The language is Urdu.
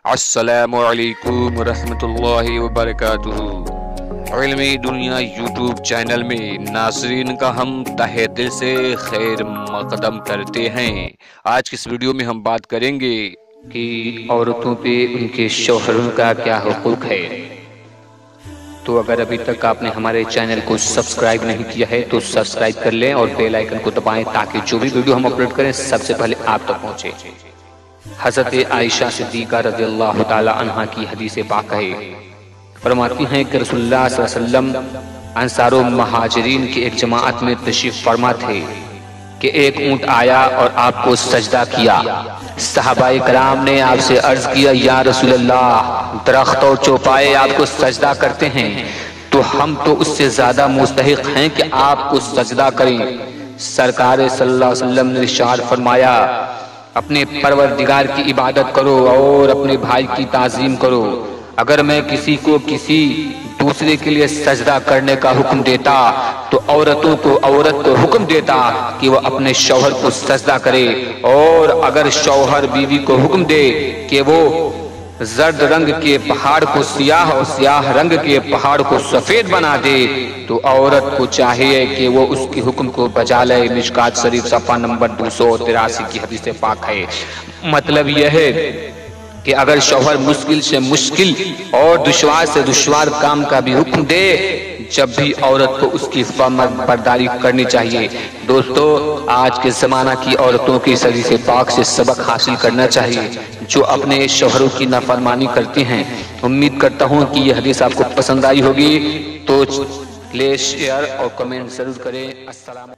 السلام علیکم ورحمۃ اللہ وبرکاتہ۔ علمی دنیا یوٹیوب چینل میں ناظرین کا ہم تہہ دل سے خیر مقدم کرتے ہیں۔ آج کی اس ویڈیو میں ہم بات کریں گے کہ عورتوں پہ ان کے شوہروں کا کیا حقوق ہے۔ تو اگر ابھی تک آپ نے ہمارے چینل کو سبسکرائب نہیں کیا ہے تو سبسکرائب کر لیں اور بیل آئیکن کو دبائیں تاکہ جو بھی ویڈیو ہم اپلوڈ کریں سب سے پہلے آپ تک پہنچے۔ حضرت عائشہ صدیقہ رضی اللہ تعالی عنہ کی حدیث پاک ہے، فرماتی ہیں کہ رسول اللہ صلی اللہ علیہ وسلم انصار و مہاجرین کی ایک جماعت میں تشریف فرما تھے کہ ایک اونٹ آیا اور آپ کو سجدہ کیا۔ صحابہ کرام نے آپ سے عرض کیا، یا رسول اللہ، درخت اور چوپائے آپ کو سجدہ کرتے ہیں تو ہم تو اس سے زیادہ مستحق ہیں کہ آپ کو سجدہ کریں۔ سرکار صلی اللہ علیہ وسلم نے ارشاد فرمایا، اپنے پروردگار کی عبادت کرو اور اپنے بھائی کی تعظیم کرو۔ اگر میں کسی کو کسی دوسرے کے لیے سجدہ کرنے کا حکم دیتا تو عورت کو حکم دیتا کہ وہ اپنے شوہر کو سجدہ کرے، اور اگر شوہر بیوی کو حکم دے کہ وہ زرد رنگ کے پہاڑ کو سیاہ اور سیاہ رنگ کے پہاڑ کو سفید بنا دے تو عورت کو چاہیے کہ وہ اس کے حکم کو بجا لے۔ مشکات شریف صفحہ نمبر 283 کی حدیث پاک ہے۔ مطلب یہ ہے کہ اگر شوہر مشکل سے مشکل اور دشوار سے دشوار کام کا بھی حکم دے، جب بھی عورت کو اس کی فرمان برداری کرنی چاہیے۔ دوستو، آج کے زمانہ کی عورتوں کی حدیث پاک سے سبق حاصل کرنا چاہیے جو اپنے شوہروں کی نافرمانی کرتی ہیں۔ امید کرتا ہوں کہ یہ حدیث آپ کو پسند آئی ہوگی، تو پلیز شیئر اور کمنٹ ضرور کریں۔ السلام